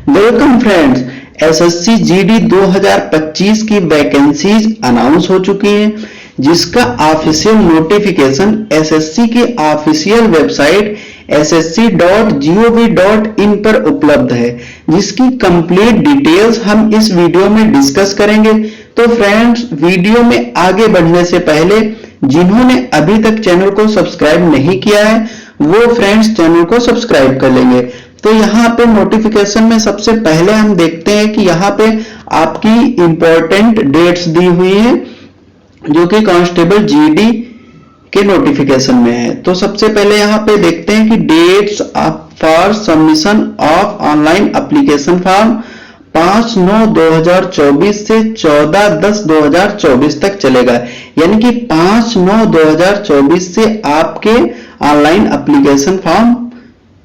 Welcome friends, SSC GD 2025 की vacancies announce हो चुकी हैं, जिसका ऑफिशियल नोटिफिकेशन एसएससी की ऑफिशियल वेबसाइट ssc.gov.in पर उपलब्ध है, जिसकी कंप्लीट डिटेल्स हम इस वीडियो में डिस्कस करेंगे। तो फ्रेंड्स, वीडियो में आगे बढ़ने से पहले जिन्होंने अभी तक चैनल को सब्सक्राइब नहीं किया है वो फ्रेंड्स चैनल को सब्सक्राइब कर लेंगे। तो यहाँ पे नोटिफिकेशन में सबसे पहले हम देखते हैं कि यहाँ पे आपकी इंपॉर्टेंट डेट्स दी हुई है जो कि कांस्टेबल जीडी के नोटिफिकेशन में है। तो सबसे पहले यहाँ पे देखते हैं कि dates for submission of online application form 5/9/2024 से 14/10/2024 तक चलेगा, यानी कि 5/9/2024 से आपके ऑनलाइन एप्लीकेशन फॉर्म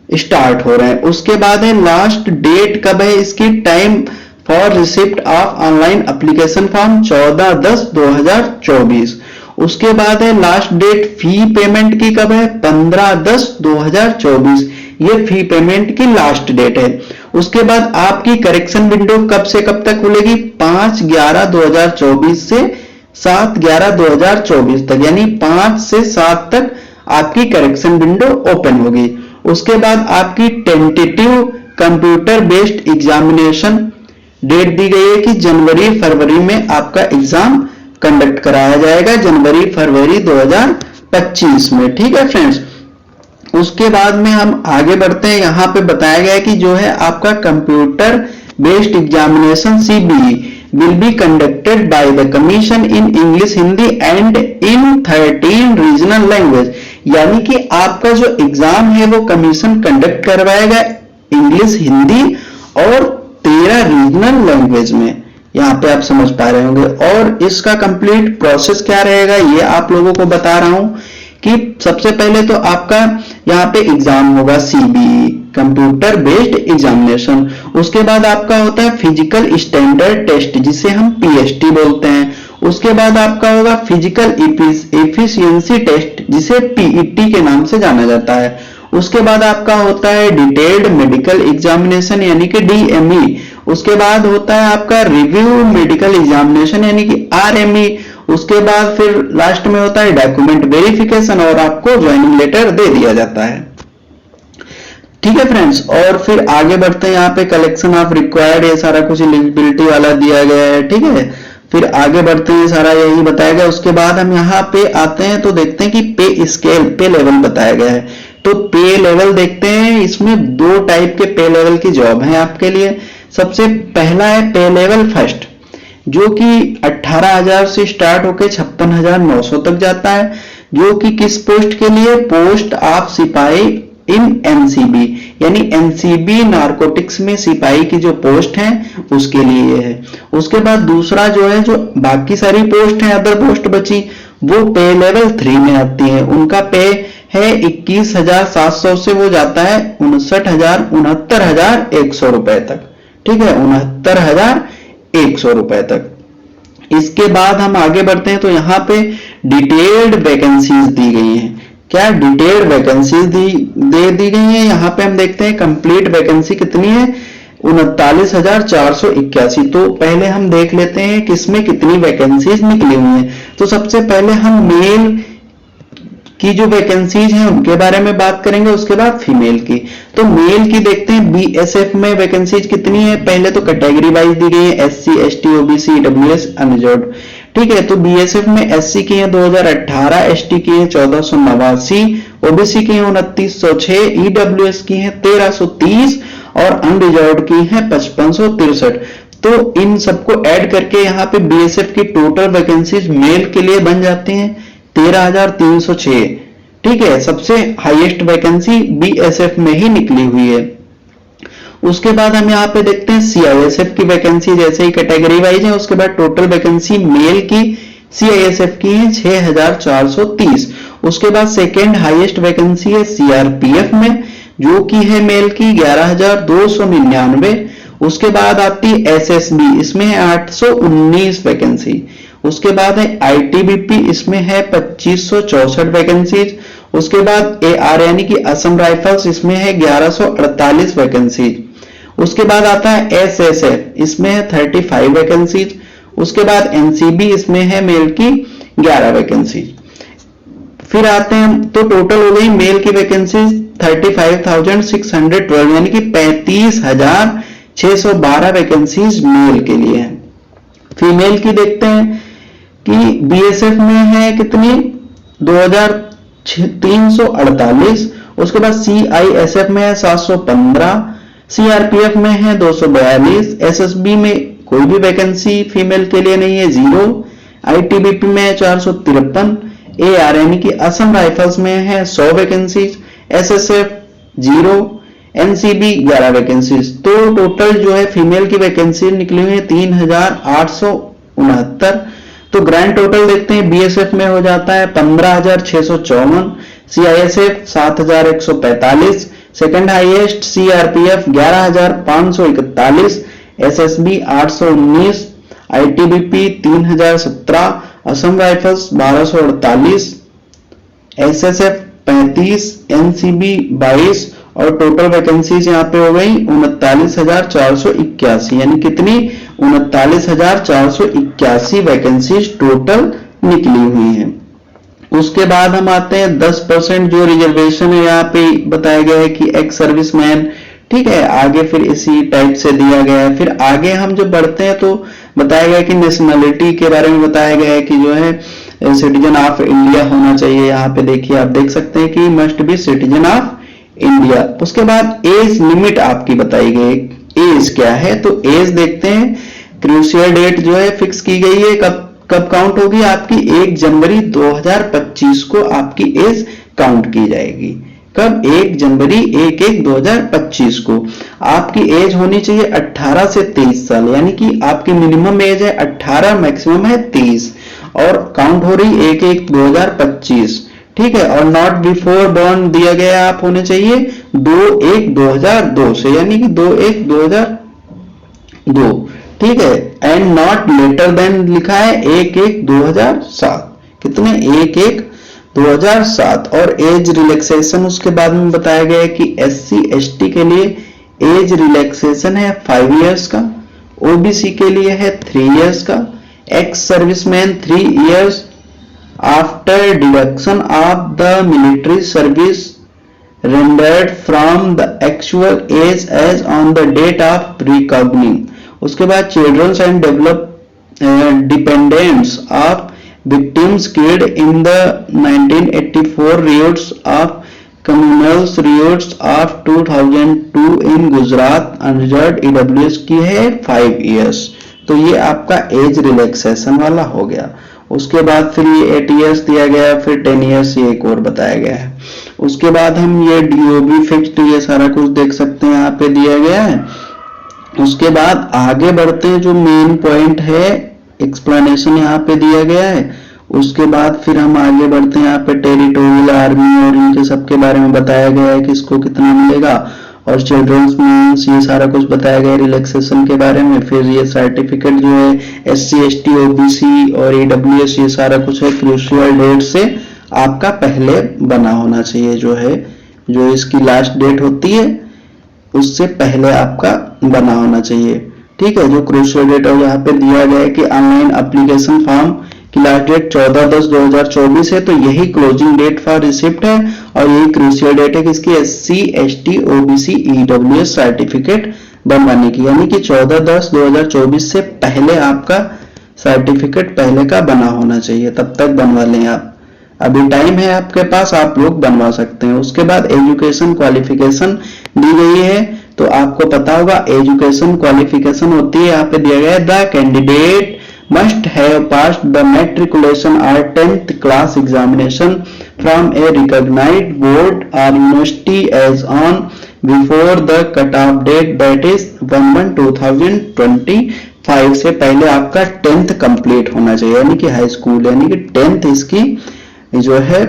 स्टार्ट हो रहे हैं। उसके बाद है लास्ट डेट कब है इसकी, time for receipt of online application form 14/10/2024। उसके बाद है लास्ट डेट फी पेमेंट की कब है, 15/10/2024। ये फी पेमेंट की लास्ट डेट है। उसके बाद आपकी करेक्शन विंडो कब से कब तक खुलेगी, 5/11/2024 से 7/11/2024 तक, यानी 5 से 7 तक आपकी करेक्शन विंडो ओपन होगी। उसके बाद आपकी tentative computer based examination date दी गई है कि जनवरी-फरवरी में आपका एग्जाम कंडक्ट कराया जाएगा, जनवरी-फरवरी 2025 में। ठीक है फ्रेंड्स, उसके बाद में हम आगे बढ़ते हैं। यहाँ पे बताया गया है कि जो है आपका computer based examination CBE will be conducted by the commission in English, Hindi and in 13 regional language, यानी कि आपका जो एग्जाम है वो कमीशन कंडक्ट करवाएगा इंग्लिश, हिंदी और 13 रीजनल लैंग्वेज में। यहाँ पे आप समझ पा रहे होंगे। और इसका कंप्लीट प्रोसेस क्या रहेगा ये आप लोगों को बता रहा हूं कि सबसे पहले तो आपका यहाँ पे एग्जाम होगा CBE कंप्यूटर बेस्ड एग्जामिनेशन। उसके बाद आपका होता है फिजिकल स्टैंडर्ड टेस्ट जिसे हम PST बोलते हैं। उसके बाद आपका होगा फिजिकल एफिशिएंसी टेस्ट जिसे PET के नाम से जाना जाता है। उसके बाद आपका होता है डिटेल्ड मेडिकल एग्जामिनेशन यानी कि DME। उसके बाद होता है आपका रिव्यू मेडिकल एग्जामिनेशन यानी कि RME। उसके बाद फिर लास्ट में होता है डॉक्यूमेंट वेरिफिकेशन और आपको ज्वाइनिंग लेटर दे दिया जाता है। ठीक है फ्रेंड्स, और फिर आगे बढ़ते हैं। यहाँ पे कलेक्शन ऑफ रिक्वायर्ड ये सारा कुछ एलिजिबिलिटी वाला दिया गया है। ठीक है, फिर आगे बढ़ते हैं, सारा यही बताया गया। उसके बाद हम यहाँ पे आते हैं तो देखते हैं कि पे स्केल, पे लेवल बताया गया है। तो पे लेवल देखते हैं, इसमें 2 टाइप के पे लेवल की जॉब है आपके लिए। सबसे पहला है पे लेवल फर्स्ट जो कि 18,000 से स्टार्ट होकर 56,900 तक जाता है, जो कि किस पोस्ट के लिए, पोस्ट ऑफ सिपाही इन NCB, यानी NCB नारकोटिक्स में सिपाही की जो पोस्ट है उसके लिए है। उसके बाद दूसरा जो है, जो बाकी सारी पोस्ट है अदर पोस्ट बची वो पे लेवल 3 में आती है। उनका पे है 21,700 से वो जाता है 69,100 रुपए तक। ठीक है, 69,100 रुपए तक। इसके बाद हम आगे बढ़ते हैं तो यहाँ पे डिटेल्ड वैकेंसीज दी गई हैं। क्या डिटेल्ड वैकेंसीज दी गई हैं। यहाँ पे हम देखते हैं कंप्लीट वैकेंसी कितनी है, 39,481। तो पहले हम देख लेते हैं कि इसमें कितनी वैकेंसीज निकली हुई हैं। तो सबसे पहले हम मेल की जो वैकेंसीज हैं उनके बारे में बात करेंगे, उसके बाद फीमेल की। तो मेल की देखते हैं BSF में वैकेंसीज कितनी है। पहले तो कैटेगरी वाइज दी गई है, SC ST OBC EWS unreserved. ठीक है, तो BSF में SC की है 2018, ST की है 1489, OBC की है 2906, EWS की है 1330 और अनरिजर्व्ड की है 5563। तो इन सबको ऐड करके यहाँ पे BSF की टोटल वैकेंसीज मेल के लिए बन जाती हैं 13,306। ठीक है, सबसे हाईएस्ट वैकेंसी BSF में ही निकली हुई है। उसके बाद हम यहाँ पे देखते हैं CISF की वैकेंसी, जैसे ही कैटेगरी वाइज है। उसके बाद टोटल वैकेंसी मेल की CISF की है 6,430। उसके बाद सेकेंड हाईएस्ट वैकेंसी है CRPF में जो कि है मेल की 11,299। उसके बाद आती है SSB, इसमें है 819 वैकेंसी। उसके बाद है ITBP, इसमें है 2564 वैकेंसीज। उसके बाद AR यानी कि असम राइफल्स, इसमें है 1148 वैकेंसीज। उसके बाद आता है एसएसएफ, इसमें है 35 वैकेंसीज। उसके बाद एनसीबी, इसमें है मेल की 11 वैकेंसीज। फिर आते हैं तो टोटल हो गई मेल की वैकेंसीज 35,612, यानी कि 35,612 वैकेंसीज मेल के लिए है। फीमेल की देखते हैं कि बीएसएफ में है कितनी, 2348। उसके बाद सीआईएसएफ में है 715, सीआरपीएफ में है 242, एसएसबी में कोई भी वैकेंसी फीमेल के लिए नहीं है, 0। आईटीबीपी में है 453, एआर यानी कि असम राइफल्स में है 100 वैकेंसीज, एसएसएफ 0, एनसीबी 11 वैकेंसीज। तो टोटल जो है फीमेल की वैकेंसी निकली हुई है 3,869। तो ग्रैंड टोटल देखते हैं, बीएसएफ में हो जाता है 15,654, CISF 7,145, second highest CRPF 11,541, SSB 819, ITBP 3,017, Assam rifles 1248, SSF 35, NCB 22 और टोटल वैकेंसीज यहाँ पे हो गई 39,481, यानी कितनी, 39,481 वैकेंसीज टोटल निकली हुई है। उसके बाद हम आते हैं 10% जो रिजर्वेशन है, यहाँ पे बताया गया है कि एक्स सर्विसमैन, ठीक है, आगे फिर इसी टाइप से दिया गया है। फिर आगे हम जब बढ़ते हैं तो बताया गया कि नेशनलिटी के बारे में बताया गया है कि जो है सिटीजन ऑफ इंडिया होना चाहिए। यहाँ पे देखिए, आप देख सकते हैं कि must be citizen of India. उसके बाद एज लिमिट आपकी बताई गई, एज क्या है, तो एज देखते हैं, क्रूशियल डेट जो है फिक्स की गई है, कब काउंट होगी आपकी, 1 जनवरी 2025 को आपकी एज काउंट की जाएगी। कब, 1 जनवरी 1/1/2025 को आपकी एज होनी चाहिए 18 से 23 साल, यानी कि आपकी मिनिमम एज है 18, मैक्सिमम है 23 और काउंट हो रही 1/1/2025, ठीक है। और नॉट बिफोर बॉर्न दिया गया आप होने चाहिए 2/1/2002 से, यानी कि 2/1/2002, ठीक है। एंड नॉट लेटर देन लिखा है 1/1/2007, कितने, 1/1/2007। और एज रिलैक्सेशन उसके बाद में बताया गया है कि SC ST के लिए एज रिलैक्सेशन है 5 इयर्स का, OBC के लिए है 3 इयर्स का, ex serviceman 3 years after deduction of the military service rendered from the actual age as on the date of recognition। उसके बाद children's and dependents of victims killed in the 1984 riots of communal riots of 2002 in Gujarat, unreserved EWS की है 5 years। तो ये आपका age relaxation वाला हो गया। उसके बाद फिर ये 8 इयर्स दिया गया, फिर 10 इयर्स ये एक और बताया गया है। उसके बाद हम ये DOB फिक्स्ड, ये सारा कुछ देख सकते हैं, यहाँ पे दिया गया है। उसके बाद आगे बढ़ते हैं, जो मेन पॉइंट है एक्सप्लेनेशन यहाँ पे दिया गया है। उसके बाद फिर हम आगे बढ़ते हैं, यहाँ पे टेरिटोरियल आर्मी और इनके सबके बारे में बताया गया है कि इसको कितना मिलेगा, और चिल्ड्रंस मीन्स ये सारा कुछ बताया गया है रिलैक्सेशन के बारे में। फिर ये सर्टिफिकेट जो है SC ST OBC और EWS ये सारा कुछ है क्रूशियल डेट से आपका पहले बना होना चाहिए, जो है जो इसकी लास्ट डेट होती है उससे पहले आपका बना होना चाहिए, ठीक है। जो क्रूशियल डेट और यहाँ पे दिया गया है कि ऑनलाइन एप्लीकेशन फॉर्म की लास्ट डेट 14/10/2024 है, तो यही क्लोजिंग डेट फॉर रिसिप्ट है और यही क्रूशियल डेट है किसकी, SC ST OBC EWS certificate बनवाने की, यानी कि 14/10/2024 से पहले आपका सर्टिफिकेट पहले का बना होना चाहिए, तब तक बनवा लें आप, अभी टाइम है आपके पास, आप लोग बनवा सकते हैं। उसके बाद एजुकेशन क्वालिफिकेशन दी गई है, तो आपको पता होगा एजुकेशन क्वालिफिकेशन होती है, यहाँ पे दिया गया है the candidate must have passed the matriculation or 10th class examination from a recognized board or university as on before the cutoff date, that is 1/1/2025 से पहले आपका 10th कंप्लीट होना चाहिए, यानी कि हाई स्कूल, यानी कि 10th इसकी जो है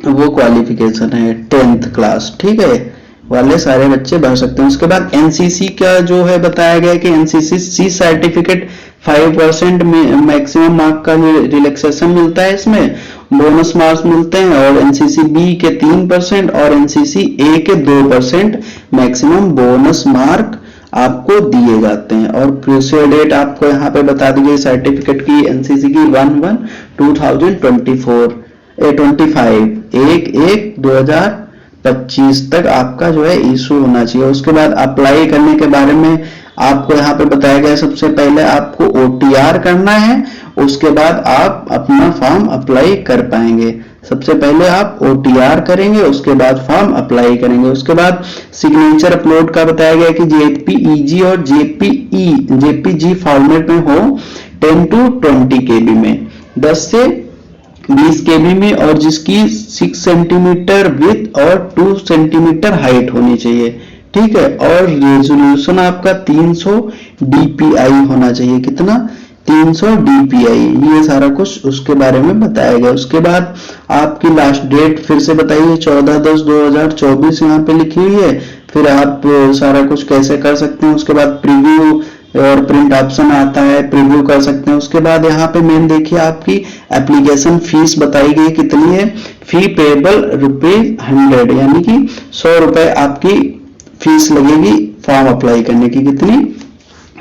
वो क्वालिफिकेशन है, 10th क्लास, ठीक है, वाले सारे बच्चे भर सकते हैं। उसके बाद एनसीसी का जो है बताया गया कि NCC C certificate 5% maximum mark का रिलैक्सेशन मिलता है, इसमें बोनस मार्क्स मिलते हैं, और एनसीसी बी के 3% और एनसीसी ए के 2% मैक्सिमम बोनस मार्क आपको दिए जाते हैं। और क्रूशियल डेट आपको यहाँ पे बता दी गई सर्टिफिकेट की, एनसीसी की 1/1/2024 25 1/1/2025 तक आपका जो है इशू होना चाहिए। उसके बाद अप्लाई करने के बारे में आपको यहाँ पे बताया गया है, सबसे पहले आपको OTR करना है, उसके बाद आप अपना फॉर्म अप्लाई कर पाएंगे। सबसे पहले आप OTR करेंगे, उसके बाद फॉर्म अप्लाई करेंगे। उसके बाद सिग्नेचर अपलोड का बताया गया कि JPEG और JPG फॉर्मेट में हो 10 to 20 KB में, 10 से 20 KB में, और जिसकी 6 सेंटीमीटर विड्थ और 2 सेंटीमीटर हाइट होनी चाहिए, ठीक है। और रेजोल्यूशन आपका 300 DPI होना चाहिए, कितना 300 DPI, ये सारा कुछ उसके बारे में बताया गया। उसके बाद आपकी लास्ट डेट फिर से बताइए 14/10/2024 यहाँ पे लिखी हुई है। फिर आप सारा कुछ कैसे कर सकते हैं, उसके बाद प्रीव्यू और प्रिंट ऑप्शन आता है, प्रीव्यू कर सकते हैं। उसके बाद यहाँ पे मेन देखिए आपकी एप्लीकेशन फीस बताई गई कितनी है, फी पेबल ₹100, यानी कि 100 रुपए आपकी फीस लगेगी फॉर्म अप्लाई करने की, कितनी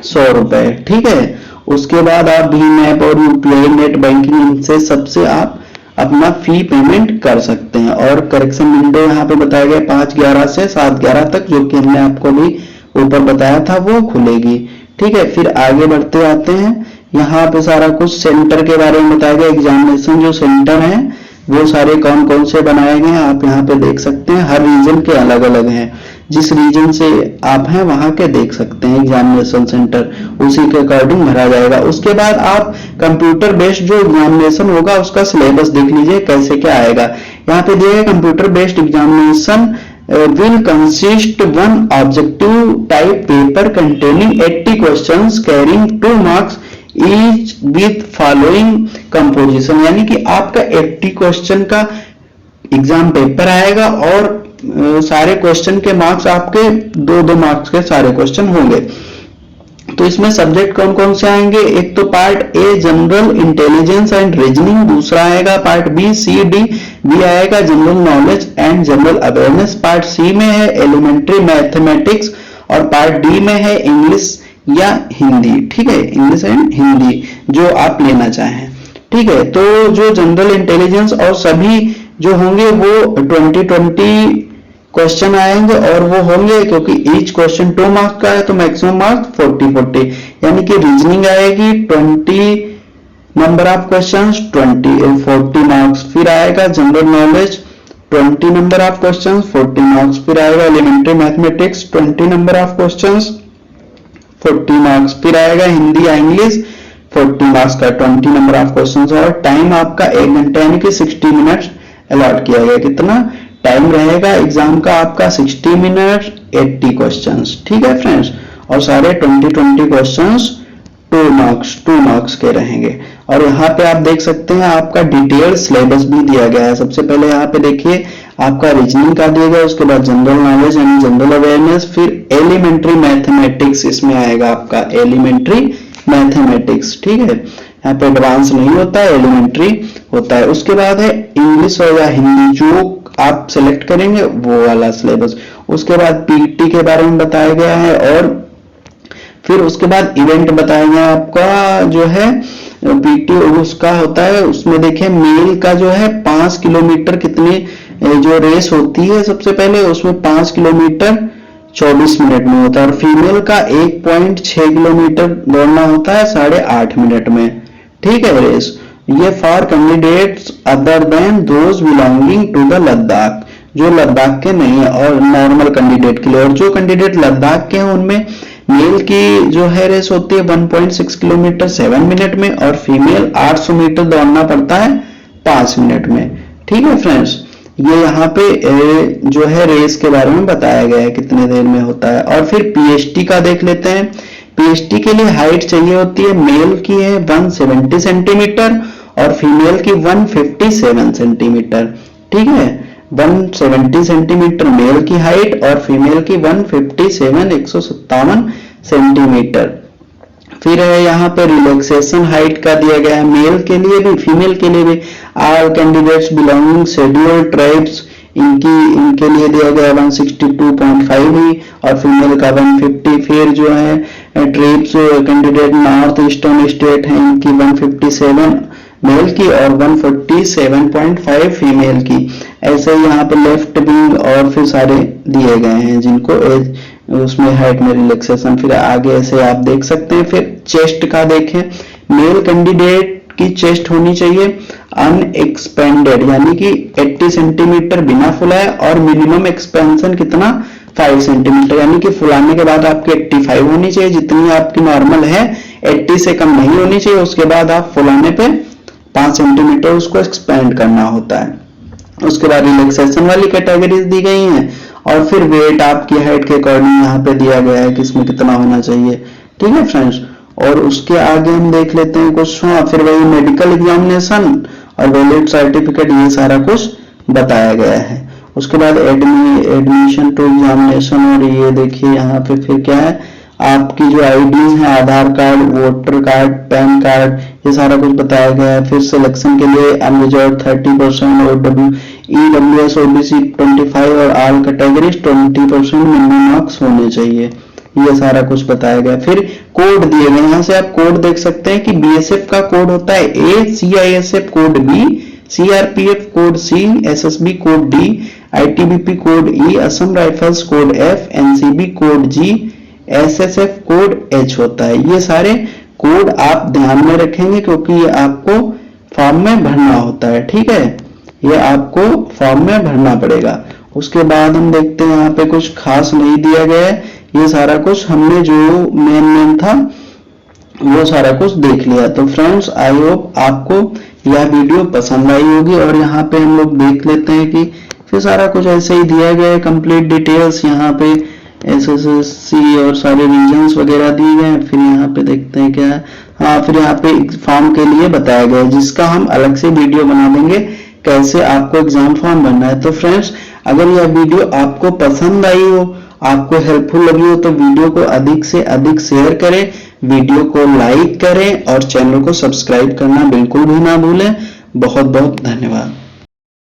100 रुपए, ठीक है। उसके बाद आप भीम ऐप और UPI नेट बैंकिंग, इनसे सबसे आप अपना फी पेमेंट कर सकते हैं। और करेक्शन विंडो यहाँ पे बताया गया 5/11 से 7/11 तक, जो कि हमने आपको भी ऊपर बताया था, वो खुलेगी, ठीक है। फिर आगे बढ़ते आते हैं, यहाँ पे सारा कुछ सेंटर के बारे में बताया गया। एग्जामिनेशन जो सेंटर है वो सारे कौन कौन से बनाए गए हैं आप यहाँ पे देख सकते हैं, हर रीजन के अलग अलग हैं, जिस रीजन से आप हैं वहां के देख सकते हैं एग्जामिनेशन सेंटर, उसी के अकॉर्डिंग भरा जाएगा। उसके बाद आप कंप्यूटर बेस्ड जो एग्जामिनेशन होगा उसका सिलेबस देख लीजिए कैसे क्या आएगा। यहाँ पे दिया है computer based examination will consist one objective type paper containing 80 questions carrying 2 marks each with following composition, यानी कि आपका 80 क्वेश्चन का एग्जाम पेपर आएगा और सारे क्वेश्चन के मार्क्स आपके 2-2 मार्क्स के सारे क्वेश्चन होंगे। तो इसमें सब्जेक्ट कौन कौन से आएंगे, एक तो part A general intelligence and reasoning, दूसरा आएगा पार्ट बी C-D, बी आएगा general knowledge and general awareness, part C में है एलिमेंट्री मैथमेटिक्स और पार्ट डी में है इंग्लिश या हिंदी, ठीक है, इंग्लिश एंड हिंदी जो आप लेना चाहें, ठीक है। तो जो जनरल इंटेलिजेंस और सभी जो होंगे वो 20-20 क्वेश्चन आएंगे और वो होंगे, क्योंकि ईच क्वेश्चन 2 मार्क्स का है तो मैक्सिमम मार्क्स 40-40, यानी कि रीजनिंग आएगी 20 नंबर ऑफ क्वेश्चंस 40 मार्क्स, फिर आएगा general knowledge 20 number of questions 40 marks, फिर आएगा elementary mathematics 20 number of questions 40 marks, फिर आएगा हिंदी या इंग्लिश 40 मार्क्स का 20 नंबर ऑफ क्वेश्चंस, और टाइम आपका 1 घंटा यानी कि 60 मिनट अलॉट किया गया। कितना टाइम रहेगा एग्जाम का आपका 60 मिनट 80 क्वेश्चंस, ठीक है फ्रेंड्स, और सारे 20-20 क्वेश्चंस 2 मार्क्स के रहेंगे। और यहाँ पे आप देख सकते हैं आपका डिटेल सिलेबस भी दिया गया है। सबसे पहले यहाँ पे देखिए आपका रीजनिंग का दिया गया, उसके बाद जनरल नॉलेज यानी जनरल अवेयरनेस, फिर एलिमेंट्री मैथमेटिक्स इसमें आएगा आपका एलिमेंट्री मैथमेटिक्स, ठीक है, यहाँ पे एडवांस नहीं होता है, एलिमेंट्री होता है। उसके बाद है इंग्लिश या हिंदी, जो आप सेलेक्ट करेंगे वो वाला सिलेबस। उसके बाद पीटी के बारे में बताया गया है, और फिर उसके बाद इवेंट बताया गया आपका जो है पीटी उसका होता है, उसमें देखिए मेल का जो है 5 किलोमीटर कितनी जो रेस होती है, सबसे पहले उसमें 5 किलोमीटर 24 मिनट में होता है, और फीमेल का 1.6 किलोमीटर दौड़ना होता है 8.5 मिनट में, ठीक है रेस। ये for candidates other than those belonging to the Ladakh, जो लद्दाख के नहीं है, और नॉर्मल कैंडिडेट के लिए। और जो कैंडिडेट लद्दाख के हैं उनमें मेल की जो है रेस होती है 1.6 किलोमीटर 7 मिनट में, और फीमेल 800 मीटर दौड़ना पड़ता है 5 मिनट में, ठीक है फ्रेंड्स। ये यहाँ पे जो है रेस के बारे में बताया गया है कितने देर में होता है। और फिर पीएचटी का देख लेते हैं। पीएचटी के लिए हाइट चाहिए होती है, मेल की है 170 सेंटीमीटर और फीमेल की 157 सेंटीमीटर, ठीक है, 170 सेंटीमीटर मेल की हाइट और फीमेल की 157 सेंटीमीटर। फिर है यहाँ पे रिलैक्सेशन हाइट का दिया गया है, मेल के लिए भी फीमेल के लिए भी। All candidates belonging scheduled tribes इनके लिए दिया गया 162.5 ही और फीमेल का 150। फिर जो है trips candidate north eastern state है, इनकी 157 मेल की और 147.5 फीमेल की। ऐसे ही यहाँ पे लेफ्ट विंग और फिर सारे दिए गए हैं जिनको एज उसमें हाइट में रिलैक्सेशन। फिर आगे ऐसे आप देख सकते हैं। फिर चेस्ट का देखें, मेल कैंडिडेट की चेस्ट होनी चाहिए अनएक्सपेंडेड यानी कि 80 सेंटीमीटर बिना फुलाए और मिनिमम एक्सपेंशन कितना 5 सेंटीमीटर यानी कि फुलाने के बाद आपकी 85 होनी चाहिए, जितनी आपकी नॉर्मल है 80 से कम नहीं होनी चाहिए। उसके बाद आप फुलाने पे 5 सेंटीमीटर उसको एक्सपेंड करना होता है। उसके बाद रिलैक्सेशन वाली कैटेगरीज दी गई हैं और फिर वेट आपकी हाइट के अकॉर्डिंग यहाँ पे दिया गया है कि इसमें कितना होना चाहिए। ठीक है फ्रेंड्स, और उसके आगे हम देख लेते हैं कुछ। फिर वही मेडिकल एग्जामिनेशन और वैलिड सर्टिफिकेट, ये सारा कुछ बताया गया है। उसके बाद एडमिशन टू एग्जामिनेशन, और ये देखिए यहाँ पे फिर क्या है, आपकी जो आईडीज है Aadhaar card, voter card, PAN card, ये सारा कुछ बताया गया है। फिर सिलेक्शन के लिए अनरिजर्व 30% और EWS OBC 25 और ऑल कैटेगरीज 20% मिनिमम मार्क्स होने चाहिए, ये सारा कुछ बताया गया। फिर कोड दिए गए, यहाँ से आप कोड देख सकते हैं कि BSF का कोड होता है A, CISF code B, CRPF code C, SSB code D, ITBP code E, Assam rifles code F, NCB code G, SSF code H होता है। ये सारे कोड आप ध्यान में रखेंगे क्योंकि ये आपको फॉर्म में भरना होता है। ठीक है, ये आपको फॉर्म में भरना पड़ेगा। उसके बाद हम देखते हैं यहाँ पे कुछ खास नहीं दिया गया है, ये सारा कुछ हमने जो मेन था वो सारा कुछ देख लिया। तो फ्रेंड्स आई होप आपको यह वीडियो पसंद आई होगी और यहाँ पे हम लोग देख लेते हैं कि फिर सारा कुछ ऐसे ही दिया गया है, कंप्लीट डिटेल्स यहाँ पे SSC और सारे रीजन्स वगैरह दिए गए हैं। फिर यहाँ पे देखते हैं क्या है, हाँ फिर यहाँ पे फॉर्म के लिए बताया गया है जिसका हम अलग से वीडियो बना देंगे कैसे आपको एग्जाम फॉर्म भरना है। तो फ्रेंड्स अगर यह वीडियो आपको पसंद आई हो, आपको हेल्पफुल लगी हो तो वीडियो को अधिक से अधिक शेयर करें, वीडियो को लाइक करें और चैनल को सब्सक्राइब करना बिल्कुल भी ना भूलें। बहुत बहुत धन्यवाद।